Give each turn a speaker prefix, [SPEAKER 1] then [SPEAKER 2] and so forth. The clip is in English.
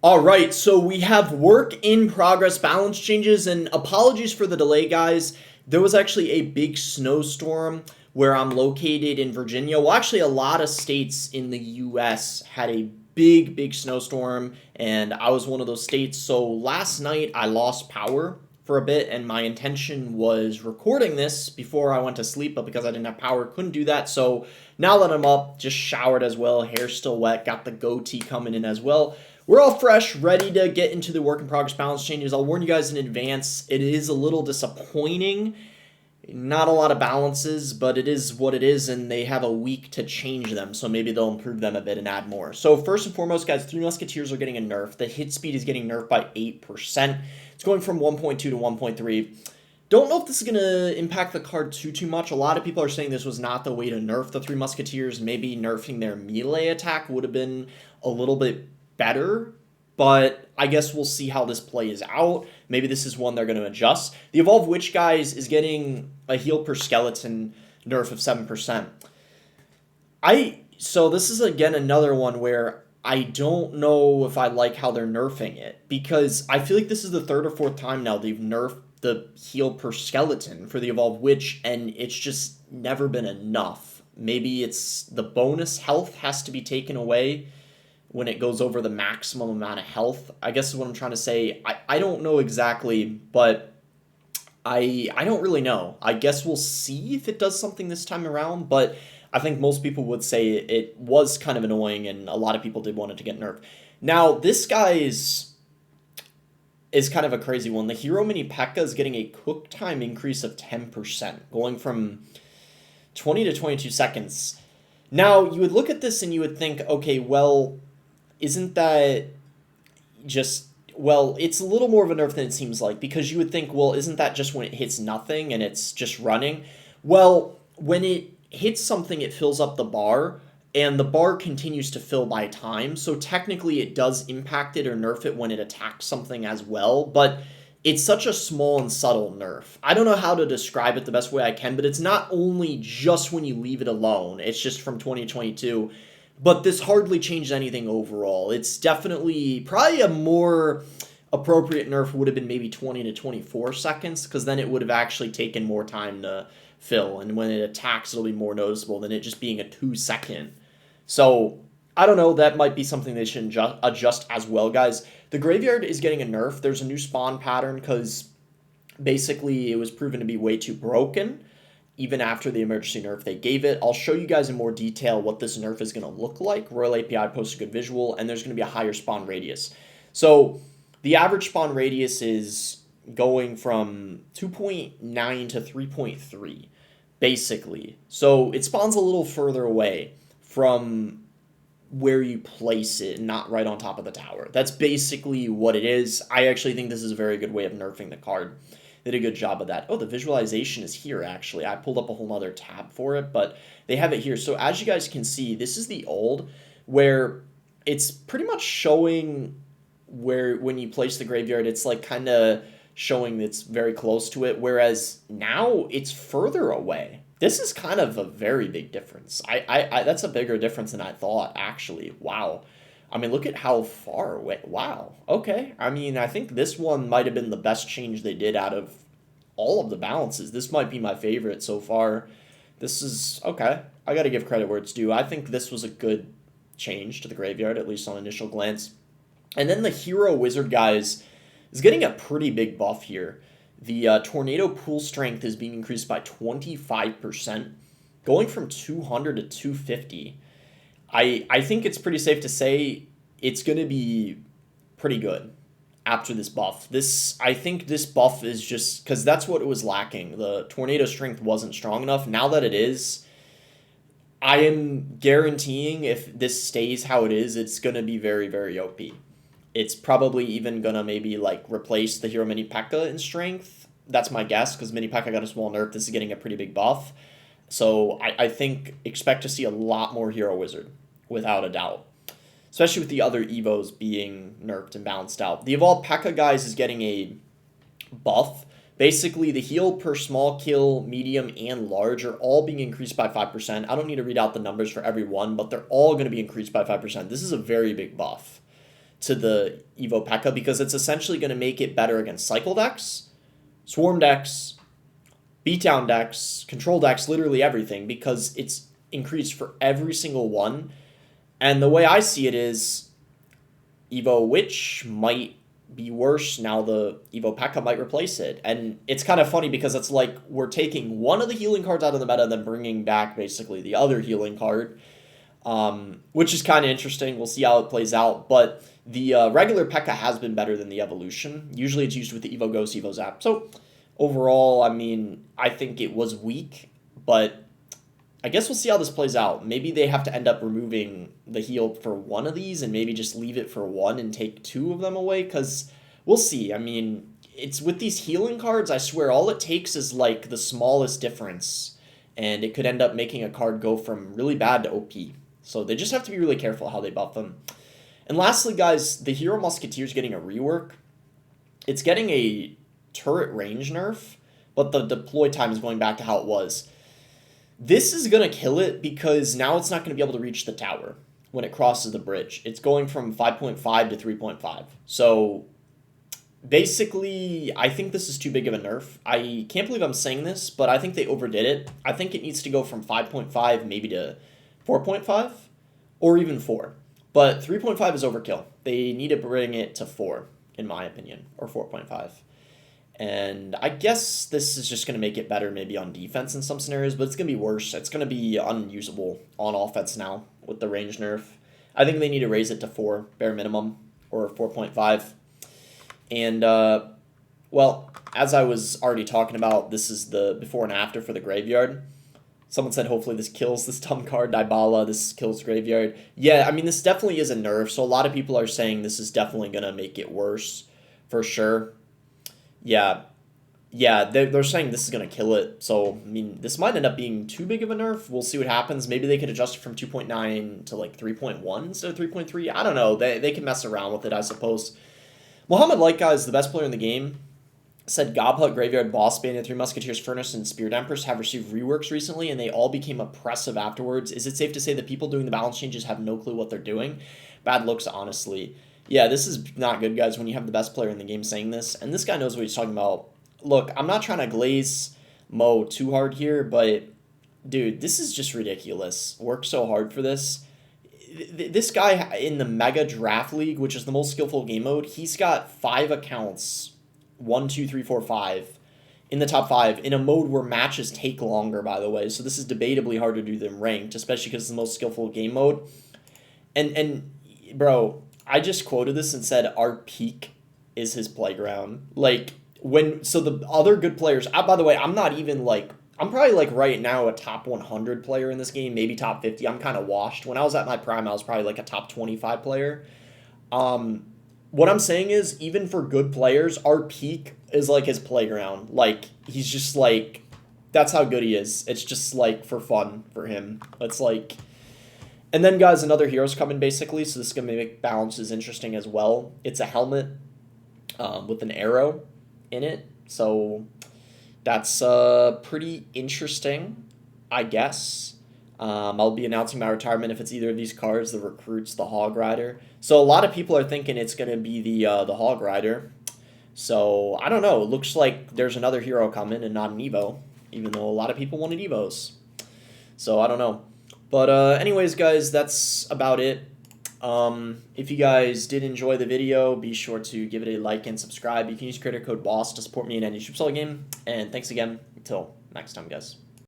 [SPEAKER 1] All right, so we have work in progress balance changes, and apologies for the delay, guys. There was actually a big snowstorm where I'm located in Virginia. Well, actually, a lot of states in the US had a big snowstorm, and I was one of those states. So last night I lost power for a bit, and my intention was recording this before I went to sleep, but because I didn't have power, couldn't do that. So now that I'm up, just showered as well, hair's still wet, got the goatee coming in as well. We're all fresh, ready to get into the work in progress balance changes. I'll warn you guys in advance, it is a little disappointing. Not a lot of balances, but it is what it is, and they have a week to change them, so maybe they'll improve them a bit and add more. So first and foremost, guys, 3 Musketeers are getting a nerf. The hit speed is getting nerfed by 8%. It's going from 1.2 to 1.3. Don't know if this is going to impact the card too much. A lot of people are saying this was not the way to nerf the 3 Musketeers. Maybe nerfing their melee attack would have been a little bit better, but I guess we'll see how this plays out. Maybe this is one they're going to adjust. The Evolve Witch, guys, is getting a heal per skeleton nerf of 7%. So this is again another one where I don't know if I like how they're nerfing it, because I feel like this is the third or fourth time now they've nerfed the heal per skeleton for the Evolve Witch, and it's just never been enough. Maybe it's the bonus health has to be taken away when it goes over the maximum amount of health, I guess is what I'm trying to say. I don't know exactly, but I don't really know. I guess we'll see if it does something this time around, but I think most people would say it was kind of annoying, and a lot of people did want it to get nerfed. Now, this guy is kind of a crazy one. The Hero Mini Pekka is getting a cook time increase of 10%, going from 20 to 22 seconds. Now, you would look at this and you would think, okay, well, isn't that just, well, it's a little more of a nerf than it seems like, because you would think, well, isn't that just when it hits nothing and it's just running? Well, when it hits something, it fills up the bar, and the bar continues to fill by time, so technically it does impact it or nerf it when it attacks something as well, but it's such a small and subtle nerf. I don't know how to describe it the best way I can, but it's not only just when you leave it alone, it's just from 2022, but this hardly changed anything overall. It's definitely probably a more appropriate nerf would have been maybe 20 to 24 seconds, because then it would have actually taken more time to fill, and when it attacks it'll be more noticeable than it just being a 2 second. So I don't know, that might be something they should adjust as well, guys. The graveyard is getting a nerf. There's a new spawn pattern because basically it was proven to be way too broken even after the emergency nerf they gave it. I'll show you guys in more detail what this nerf is going to look like. Royal API posted a good visual, and there's going to be a higher spawn radius. So the average spawn radius is going from 2.9 to 3.3, basically. So it spawns a little further away from where you place it, not right on top of the tower. That's basically what it is. I actually think this is a very good way of nerfing the card. They did a good job of that. Oh, the visualization is here, actually. I pulled up a whole other tab for it, but they have it here. So as you guys can see, this is the old, where it's pretty much showing where when you place the graveyard, it's like kind of showing it's very close to it, whereas now it's further away. This is kind of a very big difference. That's a bigger difference than I thought, actually. Wow. I mean, look at how far away. Wow. Okay. I mean, I think this one might have been the best change they did out of all of the balances. This might be my favorite so far. This is okay. I got to give credit where it's due. I think this was a good change to the graveyard, at least on initial glance. And then the Hero Wizard, guys, is getting a pretty big buff here. The Tornado Pool Strength is being increased by 25%, going from 200 to 250. I think it's pretty safe to say it's going to be pretty good after this buff. I think this buff is just because that's what it was lacking. The Tornado Strength wasn't strong enough. Now that it is, I am guaranteeing if this stays how it is, it's going to be very OP. It's probably even going to maybe like replace the Hero Mini Pekka in strength. That's my guess, because Mini Pekka got a small nerf. This is getting a pretty big buff. So I think expect to see a lot more Hero Wizard, without a doubt. Especially with the other Evos being nerfed and balanced out. The Evolved Pekka, guys, is getting a buff. Basically, the heal per small kill, medium, and large are all being increased by 5%. I don't need to read out the numbers for every one, but they're all going to be increased by 5%. This is a very big buff. to the Evo Pekka because it's essentially going to make it better against cycle decks, swarm decks, beatdown decks, control decks, literally everything, because it's increased for every single one. And the way I see it is Evo Witch might be worse. Now the Evo Pekka might replace it. And it's kind of funny because it's like we're taking one of the healing cards out of the meta and then bringing back basically the other healing card, which is kind of interesting. We'll see how it plays out. But the regular Pekka has been better than the evolution. Usually it's used with the Evo Ghost, Evo Zap. So overall, I mean, I think it was weak, but I guess we'll see how this plays out. Maybe they have to end up removing the heal for one of these and maybe just leave it for one and take two of them away, because we'll see. I mean, it's with these healing cards, I swear, all it takes is like the smallest difference, and it could end up making a card go from really bad to OP. So they just have to be really careful how they buff them. And lastly, guys, the Hero Musketeer is getting a rework. It's getting a turret range nerf, but the deploy time is going back to how it was. This is going to kill it because now it's not going to be able to reach the tower when it crosses the bridge. It's going from 5.5 to 3.5. So basically, I think this is too big of a nerf. I can't believe I'm saying this, but I think they overdid it. I think it needs to go from 5.5 maybe to 4.5 or even 4. But 3.5 is overkill. They need to bring it to 4, in my opinion, or 4.5. And I guess this is just going to make it better maybe on defense in some scenarios, but it's going to be worse. It's going to be unusable on offense now with the range nerf. I think they need to raise it to 4, bare minimum, or 4.5. And, well, as I was already talking about, this is the before and after for the graveyard. Someone said hopefully this kills this dumb card, Dybala, this kills graveyard. Yeah, I mean, this definitely is a nerf, so a lot of people are saying this is definitely going to make it worse, for sure. Yeah, they're saying this is going to kill it. So, I mean, this might end up being too big of a nerf. We'll see what happens. Maybe they could adjust it from 2.9 to like 3.1 instead of 3.3. I don't know. They can mess around with it, I suppose. Mohammed Laika is the best player in the game. Said Gobhut, Graveyard, Boss Bane, and 3 Musketeers, Furnace, and Spirit Empress have received reworks recently, and they all became oppressive afterwards. Is it safe to say that people doing the balance changes have no clue what they're doing? Bad looks, honestly. Yeah, this is not good, guys, when you have the best player in the game saying this. And this guy knows what he's talking about. Look, I'm not trying to glaze Mo too hard here, but, dude, this is just ridiculous. Worked so hard for this. This guy in the Mega Draft League, which is the most skillful game mode, he's got 5 accounts. 1, 2, 3, 4, 5 in the top 5 in a mode where matches take longer, by the way. So this is debatably harder to do than ranked, especially because it's the most skillful game mode. And bro, I just quoted this and said our peak is his playground. Like so the other good players, by the way, I'm not even like, I'm probably like right now a top 100 player in this game, maybe top 50. I'm kind of washed. When I was at my prime, I was probably like a top 25 player. What I'm saying is, even for good players, our peak is like his playground. Like, he's just like, that's how good he is. It's just like for fun for him. It's like, and then guys, another hero's coming basically, so this is going to make balances interesting as well. It's a helmet with an arrow in it, so that's pretty interesting, I guess. I'll be announcing my retirement if it's either of these cards, the Recruits, the Hog Rider. So a lot of people are thinking it's going to be the Hog Rider. So I don't know. It looks like there's another hero coming and not an Evo, even though a lot of people wanted Evos. So I don't know. But anyways, guys, that's about it. If you guys did enjoy the video, be sure to give it a like and subscribe. You can use creator code BOSS to support me in any YouTube solo game. And thanks again. Until next time, guys.